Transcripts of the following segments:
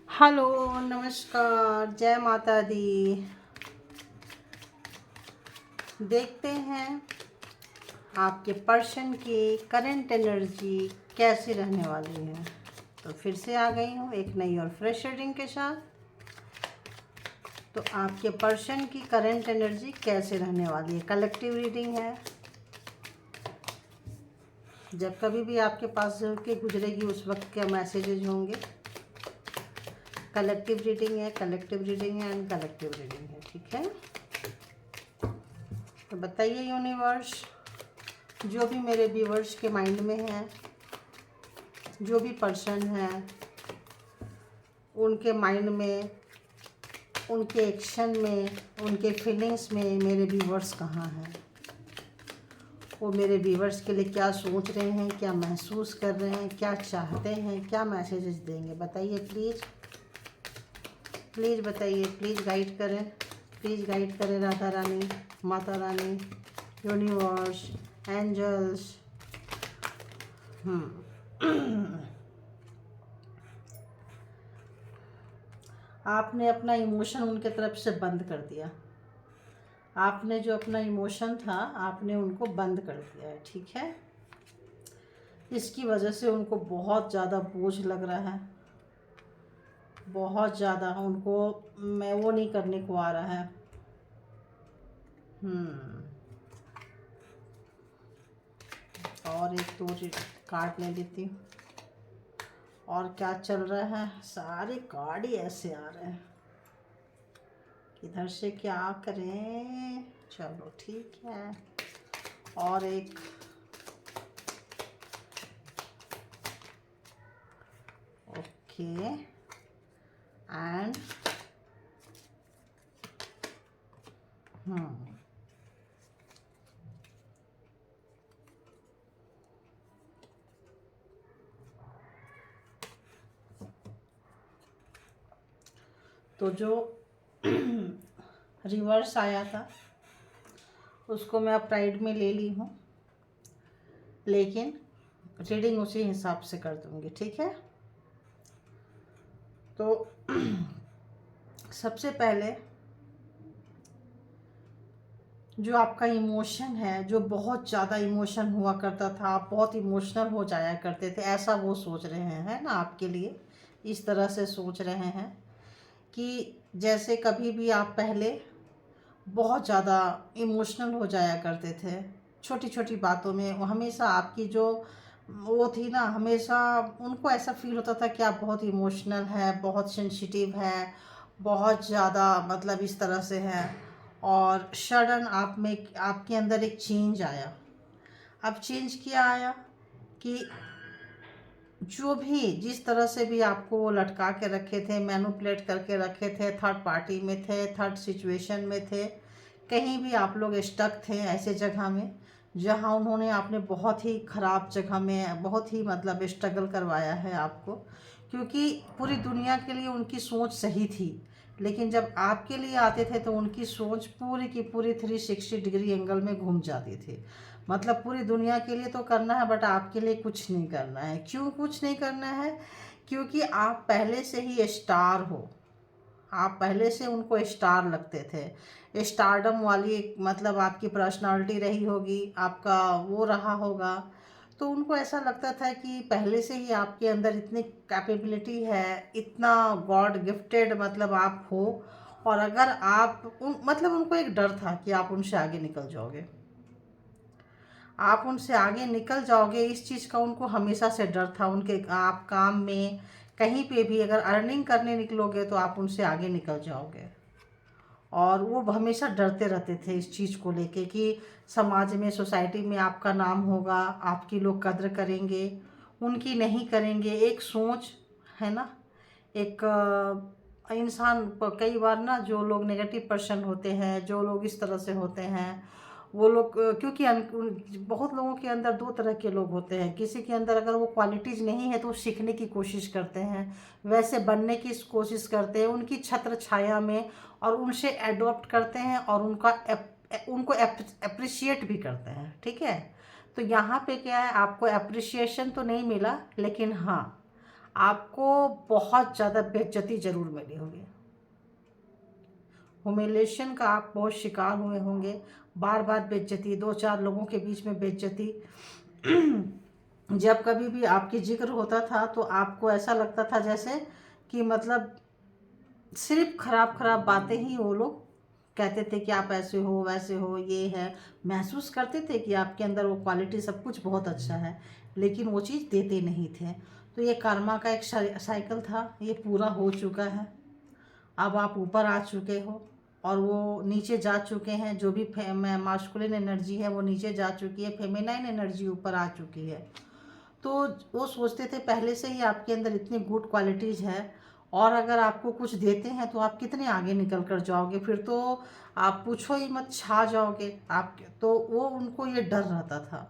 Hello, नमस्कार, जय माता दी। देखते हैं आपके पर्सन की करंट एनर्जी कैसी रहने वाली है। तो फिर से आ गई हूँ एक नई और फ्रेश रीडिंग के साथ। तो आपके पर्सन की करंट एनर्जी कैसे रहने वाली है, कलेक्टिव रीडिंग है। जब कभी भी आपके पास के गुजरेगी उस वक्त के मैसेजेज होंगे। कलेक्टिव रीडिंग है, कलेक्टिव रीडिंग है एंड कलेक्टिव रीडिंग है, ठीक है। तो बताइए यूनिवर्स, जो भी मेरे व्यूवर्स के माइंड में है, जो भी पर्सन है उनके माइंड में, उनके एक्शन में, उनके फीलिंग्स में मेरे व्यूवर्स कहाँ हैं। वो मेरे व्यूवर्स के लिए क्या सोच रहे हैं, क्या महसूस कर रहे हैं, क्या चाहते हैं, क्या मैसेजेस देंगे। बताइए प्लीज़, प्लीज़ बताइए, प्लीज़ गाइड करें, प्लीज़ गाइड करें राधा रानी, माता रानी, यूनिवर्स, एंजल्स। आपने अपना इमोशन उनके तरफ से बंद कर दिया। आपने जो अपना इमोशन था आपने उनको बंद कर दिया है, ठीक है। इसकी वजह से उनको बहुत ज़्यादा बोझ लग रहा है, बहुत ज़्यादा उनको मैं वो नहीं करने को आ रहा है। और एक दो कार्ड ले लेती हूँ। और क्या चल रहा है, सारे कार्ड ही ऐसे आ रहे हैं, किधर से क्या करें। चलो ठीक है, और एक ओके एंड तो जो रिवर्स आया था उसको मैं प्राइड में ले ली हूँ, लेकिन रीडिंग उसी हिसाब से कर दूँगी, ठीक है। तो सबसे पहले जो आपका इमोशन है, जो बहुत ज़्यादा इमोशन हुआ करता था, आप बहुत इमोशनल हो जाया करते थे, ऐसा वो सोच रहे हैं ना आपके लिए। इस तरह से सोच रहे हैं कि जैसे कभी भी आप पहले बहुत ज़्यादा इमोशनल हो जाया करते थे छोटी छोटी बातों में। वो हमेशा आपकी जो वो थी ना, हमेशा उनको ऐसा फील होता था कि आप बहुत इमोशनल है, बहुत सेंसिटिव है, बहुत ज़्यादा मतलब इस तरह से है। और सडन आप में, आपके अंदर एक चेंज आया। अब चेंज क्या आया कि जो भी जिस तरह से भी आपको वो लटका के रखे थे, मैनिपुलेट करके रखे थे, थर्ड पार्टी में थे, थर्ड सिचुएशन में थे, कहीं भी आप लोग स्टक थे ऐसे जगह में जहां उन्होंने आपने बहुत ही ख़राब जगह में बहुत ही मतलब स्ट्रगल करवाया है आपको। क्योंकि पूरी दुनिया के लिए उनकी सोच सही थी, लेकिन जब आपके लिए आते थे तो उनकी सोच पूरी की पूरी 360 डिग्री एंगल में घूम जाती थी। मतलब पूरी दुनिया के लिए तो करना है बट आपके लिए कुछ नहीं करना है। क्यों कुछ नहीं करना है? क्योंकि आप पहले से ही स्टार हो। आप पहले से उनको स्टार लगते थे। स्टारडम वाली मतलब आपकी पर्सनालिटी रही होगी, आपका वो रहा होगा। तो उनको ऐसा लगता था कि पहले से ही आपके अंदर इतनी कैपेबिलिटी है, इतना गॉड गिफ्टेड मतलब आप हो। और अगर आप मतलब उनको एक डर था कि आप उनसे आगे निकल जाओगे, आप उनसे आगे निकल जाओगे, इस चीज़ का उनको हमेशा से डर था। उनके आप काम में कहीं पे भी अगर अर्निंग करने निकलोगे तो आप उनसे आगे निकल जाओगे। और वो हमेशा डरते रहते थे इस चीज़ को लेके कि समाज में, सोसाइटी में आपका नाम होगा, आपकी लोग कद्र करेंगे, उनकी नहीं करेंगे। एक सोच है ना, एक इंसान कई बार ना, जो लोग नेगेटिव पर्सन होते हैं, जो लोग इस तरह से होते हैं, वो लोग क्योंकि बहुत लोगों के अंदर दो तरह के लोग होते हैं। किसी के अंदर अगर वो क्वालिटीज़ नहीं है तो वो सीखने की कोशिश करते हैं, वैसे बनने की कोशिश करते हैं उनकी छत्र छाया में, और उनसे एडॉप्ट करते हैं और उनको अप्रिशिएट भी करते हैं, ठीक है। तो यहाँ पे क्या है, आपको अप्रिशिएशन तो नहीं मिला, लेकिन हाँ आपको बहुत ज़्यादा बेइज्जती ज़रूर मिली होगी। ह्यूमिलिएशन का आप बहुत शिकार हुए होंगे, बार बार बेइज्जती, 2-4 लोगों के बीच में बेइज्जती। जब कभी भी आपकी जिक्र होता था तो आपको ऐसा लगता था जैसे कि मतलब सिर्फ खराब खराब बातें ही वो लोग कहते थे कि आप ऐसे हो वैसे हो, ये है। महसूस करते थे कि आपके अंदर वो क्वालिटी सब कुछ बहुत अच्छा है, लेकिन वो चीज़ देते नहीं थे। तो ये कर्मा का एक साइकिल था, ये पूरा हो चुका है। अब आप ऊपर आ चुके हो और वो नीचे जा चुके हैं। जो भी मास्कुलिन एनर्जी है वो नीचे जा चुकी है, फेमिनाइन एनर्जी ऊपर आ चुकी है। तो वो सोचते थे पहले से ही आपके अंदर इतनी गुड क्वालिटीज़ है, और अगर आपको कुछ देते हैं तो आप कितने आगे निकल कर जाओगे, फिर तो आप पूछो ही मत, छा जाओगे आप। तो वो उनको ये डर रहता था,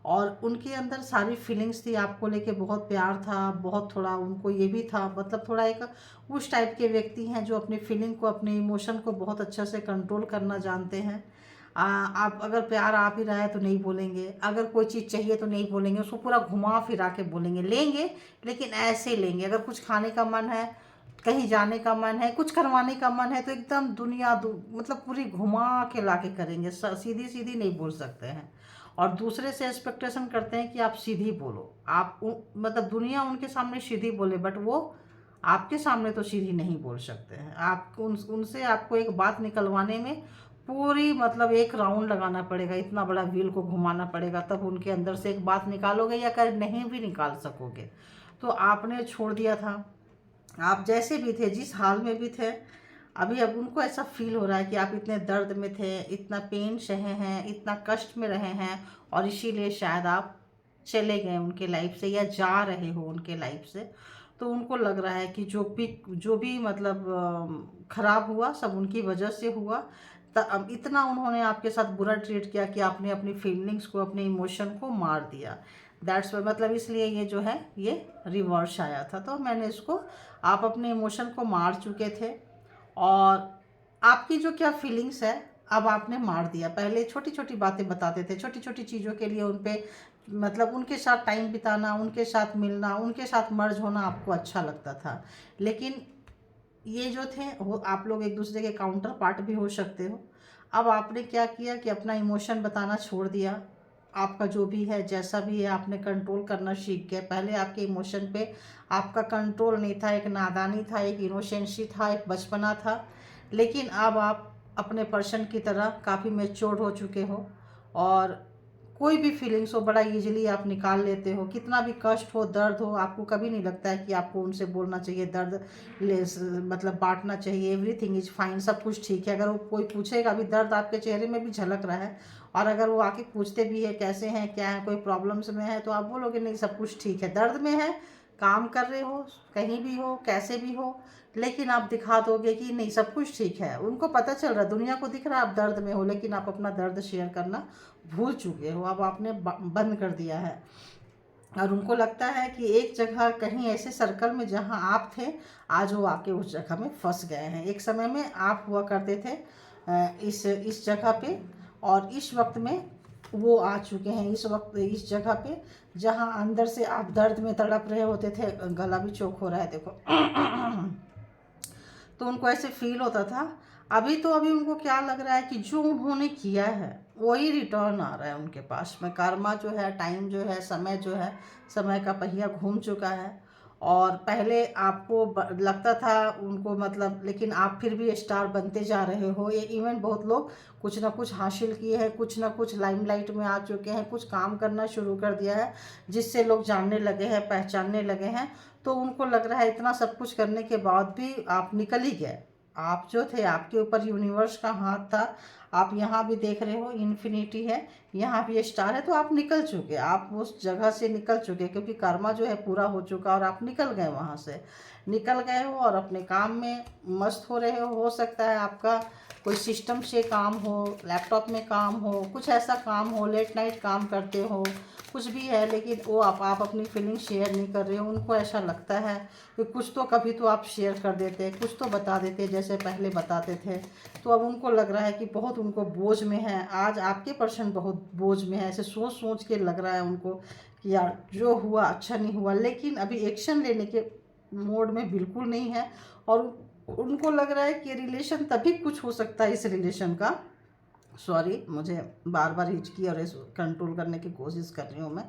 और उनके अंदर सारी फीलिंग्स थी आपको लेके, बहुत प्यार था, बहुत थोड़ा उनको ये भी था, मतलब थोड़ा एक उस टाइप के व्यक्ति हैं जो अपनी फीलिंग को, अपने इमोशन को बहुत अच्छा से कंट्रोल करना जानते हैं। आप अगर प्यार आ भी रहा है तो नहीं बोलेंगे, अगर कोई चीज़ चाहिए तो नहीं बोलेंगे, उसको पूरा घुमा फिरा के बोलेंगे, लेंगे लेकिन ऐसे लेंगे। अगर कुछ खाने का मन है, कहीं जाने का मन है, कुछ करवाने का मन है, तो एकदम मतलब पूरी घुमा के ला के करेंगे, सीधी सीधी नहीं बोल सकते हैं। और दूसरे से एक्सपेक्टेशन करते हैं कि आप सीधी बोलो, मतलब दुनिया उनके सामने सीधी बोले, बट वो आपके सामने तो सीधी नहीं बोल सकते हैं। आप उनसे आपको एक बात निकलवाने में पूरी मतलब एक राउंड लगाना पड़ेगा, इतना बड़ा व्हील को घुमाना पड़ेगा, तब उनके अंदर से एक बात निकालोगे, या कर नहीं भी निकाल सकोगे। तो आपने छोड़ दिया था, आप जैसे भी थे, जिस हाल में भी थे, अभी अब उनको ऐसा फील हो रहा है कि आप इतने दर्द में थे, इतना पेन सहे हैं, इतना कष्ट में रहे हैं, और इसीलिए शायद आप चले गए उनके लाइफ से, या जा रहे हो उनके लाइफ से। तो उनको लग रहा है कि जो भी मतलब खराब हुआ सब उनकी वजह से हुआ। अब इतना उन्होंने आपके साथ बुरा ट्रीट किया कि आपने अपनी फीलिंग्स को, अपने इमोशन को मार दिया। दैट्स वाई, मतलब इसलिए ये जो है ये रिवर्स आया था। तो मैंने इसको, आप अपने इमोशन को मार चुके थे, और आपकी जो क्या फीलिंग्स है अब आपने मार दिया। पहले छोटी छोटी बातें बताते थे, छोटी छोटी चीज़ों के लिए उन पे मतलब उनके साथ टाइम बिताना, उनके साथ मिलना, उनके साथ मर्ज होना आपको अच्छा लगता था। लेकिन ये जो थे वो आप लोग एक दूसरे के काउंटर पार्ट भी हो सकते हो। अब आपने क्या किया कि अपना इमोशन बताना छोड़ दिया। आपका जो भी है, जैसा भी है, आपने कंट्रोल करना सीख गए। पहले आपके इमोशन पे आपका कंट्रोल नहीं था, एक नादानी था, एक इनोसेंसी था, एक बचपना था। लेकिन अब आप अपने पर्सन की तरह काफ़ी मैच्योर हो चुके हो, और कोई भी फीलिंग्स हो बड़ा इजीली आप निकाल लेते हो। कितना भी कष्ट हो, दर्द हो, आपको कभी नहीं लगता है कि आपको उनसे बोलना चाहिए, दर्द मतलब बांटना चाहिए। एवरीथिंग इज फाइन, सब कुछ ठीक है। अगर वो कोई पूछेगा, अभी दर्द आपके चेहरे में भी झलक रहा है, और अगर वो आके पूछते भी है कैसे हैं, क्या है, कोई प्रॉब्लम्स में है, तो आप बोलोगे नहीं सब कुछ ठीक है। दर्द में है, काम कर रहे हो, कहीं भी हो, कैसे भी हो, लेकिन आप दिखा दोगे कि नहीं सब कुछ ठीक है। उनको पता चल रहा है, दुनिया को दिख रहा है आप दर्द में हो, लेकिन आप अपना दर्द शेयर करना भूल चुके हो। अब आपने बंद कर दिया है, और उनको लगता है कि एक जगह कहीं ऐसे सर्कल में जहां आप थे, आज वो आके उस जगह में फंस गए हैं। एक समय में आप हुआ करते थे इस जगह पे, और इस वक्त में वो आ चुके हैं इस वक्त इस जगह पे, जहां अंदर से आप दर्द में तड़प रहे होते थे। गला भी चोक हो रहा है, देखो। तो उनको ऐसे फील होता था। अभी उनको क्या लग रहा है कि जो उन्होंने किया है वही रिटर्न आ रहा है उनके पास में। कर्मा जो है, टाइम जो है, समय जो है, समय का पहिया घूम चुका है। और पहले आपको लगता था उनको मतलब, लेकिन आप फिर भी स्टार बनते जा रहे हो। ये इवन बहुत लोग कुछ ना कुछ हासिल किए हैं, कुछ ना कुछ लाइमलाइट में आ चुके हैं, कुछ काम करना शुरू कर दिया है जिससे लोग जानने लगे हैं, पहचानने लगे हैं। तो उनको लग रहा है इतना सब कुछ करने के बाद भी आप निकल ही गए। आप जो थे, आपके ऊपर यूनिवर्स का हाथ था। आप यहाँ भी देख रहे हो इन्फिनिटी है, यहाँ भी स्टार है, तो आप निकल चुके, आप उस जगह से निकल चुके, क्योंकि कर्मा जो है पूरा हो चुका, और आप निकल गए वहाँ से, निकल गए हो और अपने काम में मस्त हो रहे हो सकता है आपका कोई सिस्टम से काम हो, लैपटॉप में काम हो, कुछ ऐसा काम हो, लेट नाइट काम करते हो, कुछ भी है, लेकिन वो आप अपनी फीलिंग शेयर नहीं कर रहे हो। उनको ऐसा लगता है कि कुछ तो कभी तो आप शेयर कर देते, कुछ तो बता देते जैसे पहले बताते थे। तो अब उनको लग रहा है कि बहुत उनको बोझ में है, आज आपके पर्सन बहुत बोझ में है। ऐसे सोच सोच के लग रहा है उनको कि यार जो हुआ अच्छा नहीं हुआ, लेकिन अभी एक्शन लेने के मोड में बिल्कुल नहीं है। और उनको लग रहा है कि रिलेशन तभी कुछ हो सकता है इस रिलेशन का। सॉरी, मुझे बार बार हिचकी और इस कंट्रोल करने की कोशिश कर रही हूँ मैं।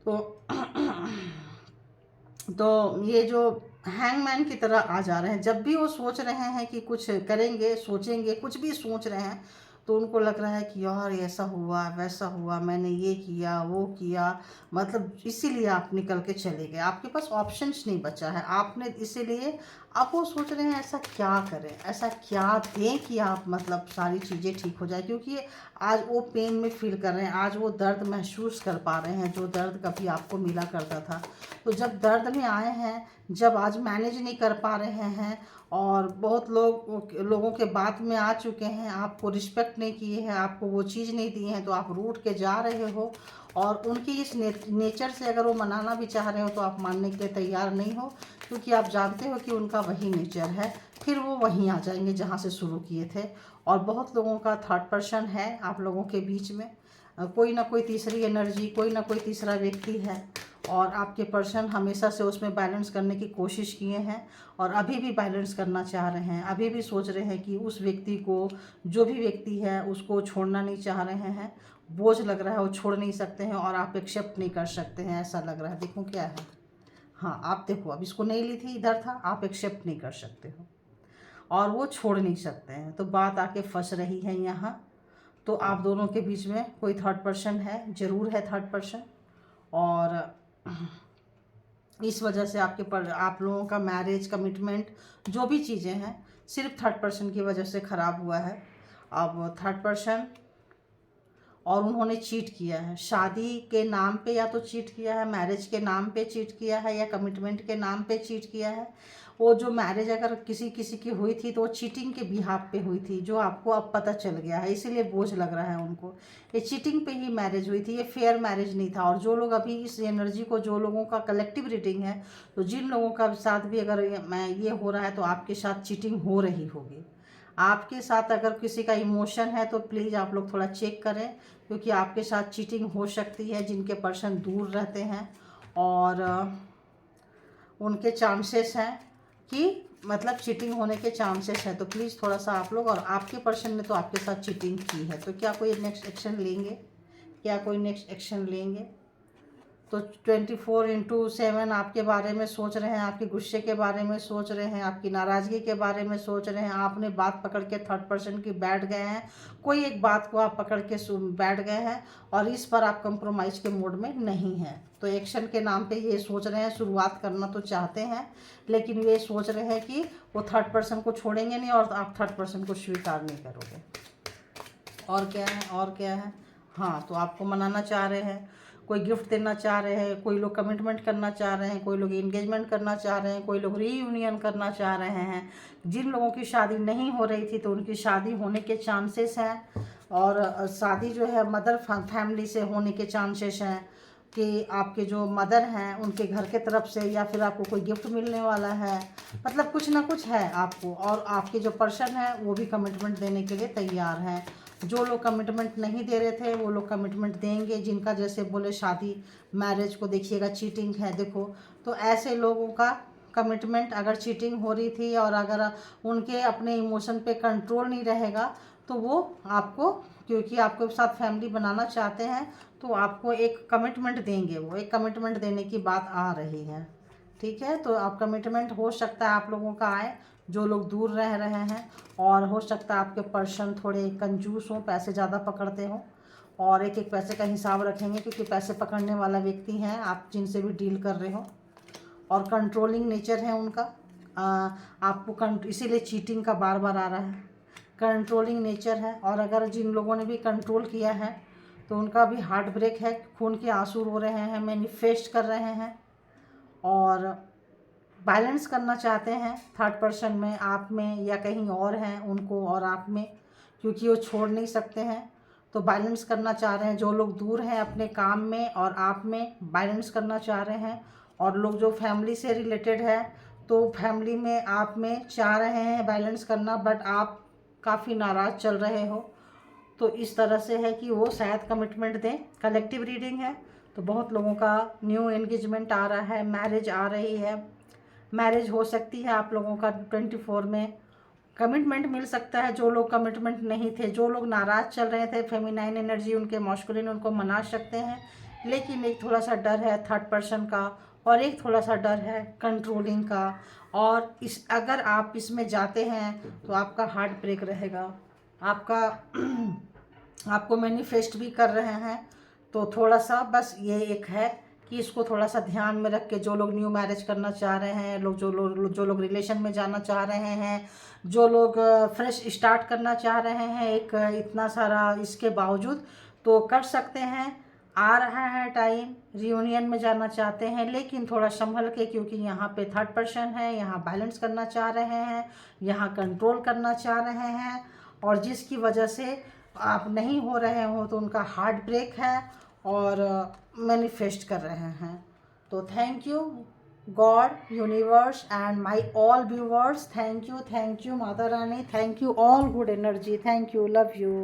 तो तो ये जो हैंगमैन की तरह आ जा रहे हैं, जब भी वो सोच रहे हैं कि कुछ करेंगे, सोचेंगे, कुछ भी सोच रहे हैं, तो उनको लग रहा है कि यार ऐसा हुआ वैसा हुआ, मैंने ये किया वो किया, मतलब इसीलिए आप निकल के चले गए, आपके पास ऑप्शंस नहीं बचा है, आपने इसीलिए अब वो सोच रहे हैं ऐसा क्या करें, ऐसा क्या दें कि आप मतलब सारी चीज़ें ठीक हो जाए। क्योंकि आज वो पेन में फील कर रहे हैं, आज वो दर्द महसूस कर पा रहे हैं जो दर्द कभी आपको मिला करता था। तो जब दर्द में आए हैं, जब आज मैनेज नहीं कर पा रहे हैं, और बहुत लोगों के बात में आ चुके हैं, आपको रिस्पेक्ट नहीं किए हैं, आपको वो चीज़ नहीं दी हैं, तो आप रूठ के जा रहे हो। और उनकी इस नेचर से अगर वो मनाना भी चाह रहे हो तो आप मानने के लिए तैयार नहीं हो, क्योंकि आप जानते हो कि उनका वही नेचर है, फिर वो वहीं आ जाएंगे जहाँ से शुरू किए थे। और बहुत लोगों का थर्ड पर्सन है आप लोगों के बीच में, कोई ना कोई तीसरी एनर्जी, कोई ना कोई तीसरा व्यक्ति है, और आपके पर्सन हमेशा से उसमें बैलेंस करने की कोशिश किए हैं, और अभी भी बैलेंस करना चाह रहे हैं, अभी भी सोच रहे हैं कि उस व्यक्ति को, जो भी व्यक्ति है उसको छोड़ना नहीं चाह रहे हैं, बोझ लग रहा है, वो छोड़ नहीं सकते हैं, और आप एक्सेप्ट नहीं कर सकते हैं, ऐसा लग रहा है। देखो क्या है, हाँ आप देखो, अब इसको नहीं ली थी, इधर था, आप एक्सेप्ट नहीं कर सकते हो और वो छोड़ नहीं सकते हैं, तो बात आके फंस रही है यहाँ। तो आप दोनों के बीच में कोई थर्ड पर्सन है, ज़रूर है थर्ड पर्सन, और इस वजह से आप लोगों का मैरिज, कमिटमेंट, जो भी चीज़ें हैं, सिर्फ थर्ड पर्सन की वजह से ख़राब हुआ है। अब थर्ड पर्सन और उन्होंने चीट किया है, शादी के नाम पे या तो चीट किया है, मैरिज के नाम पे चीट किया है, या कमिटमेंट के नाम पे चीट किया है। वो जो मैरिज अगर किसी किसी की हुई थी तो वो चीटिंग के बिहाफ पे हुई थी, जो आपको अब पता चल गया है, इसीलिए बोझ लग रहा है उनको। ये चीटिंग पे ही मैरिज हुई थी, ये फेयर मैरिज नहीं था। और जो लोग अभी इस एनर्जी को, जो लोगों का कलेक्टिव रीडिंग है, तो जिन लोगों का साथ भी अगर ये हो रहा है, तो आपके साथ चीटिंग हो रही होगी। आपके साथ अगर किसी का इमोशन है तो प्लीज़ आप लोग थोड़ा चेक करें, क्योंकि आपके साथ चीटिंग हो सकती है। जिनके पर्सन दूर रहते हैं और उनके चांसेस हैं कि मतलब चीटिंग होने के चांसेस हैं, तो प्लीज़ थोड़ा सा आप लोग, और आपके पर्सन ने तो आपके साथ चीटिंग की है, तो क्या कोई नेक्स्ट एक्शन लेंगे, क्या कोई नेक्स्ट एक्शन लेंगे? तो 24/7 आपके बारे में सोच रहे हैं, आपके गुस्से के बारे में सोच रहे हैं, आपकी नाराज़गी के बारे में सोच रहे हैं। आपने बात पकड़ के थर्ड पर्सन की बैठ गए हैं, कोई एक बात को आप पकड़ के बैठ गए हैं, और इस पर आप कंप्रोमाइज़ के मोड में नहीं हैं। तो एक्शन के नाम पे ये सोच रहे हैं, शुरुआत करना तो चाहते हैं, लेकिन ये सोच रहे हैं कि वो थर्ड पर्सन को छोड़ेंगे नहीं, और आप थर्ड पर्सन को स्वीकार नहीं करोगे। और क्या है, और क्या है? हाँ, तो आपको मनाना चाह रहे हैं, कोई गिफ्ट देना चाह रहे हैं, कोई लोग कमिटमेंट करना चाह रहे हैं, कोई लोग एंगेजमेंट करना चाह रहे हैं, कोई लोग रीयूनियन करना चाह रहे हैं। जिन लोगों की शादी नहीं हो रही थी तो उनकी शादी होने के चांसेस हैं, और शादी जो है मदर फैमिली से होने के चांसेस हैं, कि आपके जो मदर हैं उनके घर के तरफ से, या फिर आपको कोई गिफ्ट मिलने वाला है, मतलब कुछ ना कुछ है आपको। और आपके जो पर्सन है वो भी कमिटमेंट देने के लिए तैयार हैं। जो लोग कमिटमेंट नहीं दे रहे थे वो लोग कमिटमेंट देंगे, जिनका जैसे बोले शादी मैरिज को देखिएगा चीटिंग है, देखो। तो ऐसे लोगों का कमिटमेंट, अगर चीटिंग हो रही थी और अगर उनके अपने इमोशन पे कंट्रोल नहीं रहेगा, तो वो आपको, क्योंकि आपके साथ फैमिली बनाना चाहते हैं, तो आपको एक कमिटमेंट देंगे, वो एक कमिटमेंट देने की बात आ रही है। ठीक है, तो आप कमिटमेंट हो सकता है आप लोगों का आए, जो लोग दूर रह रहे हैं। और हो सकता है आपके पर्सन थोड़े कंजूस हों, पैसे ज़्यादा पकड़ते हों, और एक एक पैसे का हिसाब रखेंगे, क्योंकि पैसे पकड़ने वाला व्यक्ति हैं आप जिनसे भी डील कर रहे हो, और कंट्रोलिंग नेचर है उनका। आपको इसीलिए चीटिंग का बार बार आ रहा है, कंट्रोलिंग नेचर है। और अगर जिन लोगों ने भी कंट्रोल किया है तो उनका भी हार्ट ब्रेक है, खून के आंसू रो रहे हैं, मैनिफेस्ट कर रहे हैं, और बैलेंस करना चाहते हैं थर्ड पर्सन में, आप में या कहीं और हैं, उनको और आप में, क्योंकि वो छोड़ नहीं सकते हैं। तो बैलेंस करना चाह रहे हैं, जो लोग दूर हैं अपने काम में और आप में बैलेंस करना चाह रहे हैं। और लोग जो फैमिली से रिलेटेड है, तो फैमिली में आप में चाह रहे हैं बैलेंस करना, बट आप काफ़ी नाराज़ चल रहे हो। तो इस तरह से है कि वो शायद कमिटमेंट दें, कलेक्टिव रीडिंग है, तो बहुत लोगों का न्यू एंगेजमेंट आ रहा है, मैरिज आ रही है, मैरिज हो सकती है आप लोगों का 24 में। कमिटमेंट मिल सकता है, जो लोग कमिटमेंट नहीं थे, जो लोग नाराज़ चल रहे थे, फेमिनाइन एनर्जी उनके मॉस्कुलिन उनको मना सकते हैं। लेकिन एक थोड़ा सा डर है थर्ड पर्सन का, और एक थोड़ा सा डर है कंट्रोलिंग का। और इस अगर आप इसमें जाते हैं तो आपका हार्ट ब्रेक रहेगा, आपका आपको मैनिफेस्ट भी कर रहे हैं। तो थोड़ा सा बस ये एक है कि इसको थोड़ा सा ध्यान में रख के, जो लोग न्यू मैरिज करना चाह रहे हैं, जो लोग रिलेशन में जाना चाह रहे हैं, जो लोग फ्रेश स्टार्ट करना चाह रहे हैं, एक इतना सारा इसके बावजूद तो कर सकते हैं। आ रहा है टाइम, रियूनियन में जाना चाहते हैं लेकिन थोड़ा संभल के, क्योंकि यहाँ पे थर्ड पर्सन है, यहाँ बैलेंस करना चाह रहे हैं, यहाँ कंट्रोल करना चाह रहे हैं, और जिसकी वजह से आप नहीं हो रहे हो तो उनका हार्ट ब्रेक है और मैनिफेस्ट कर रहे हैं। तो thank you God, universe and my all viewers, thank you Mata Rani, thank you all good energy, thank you, love you.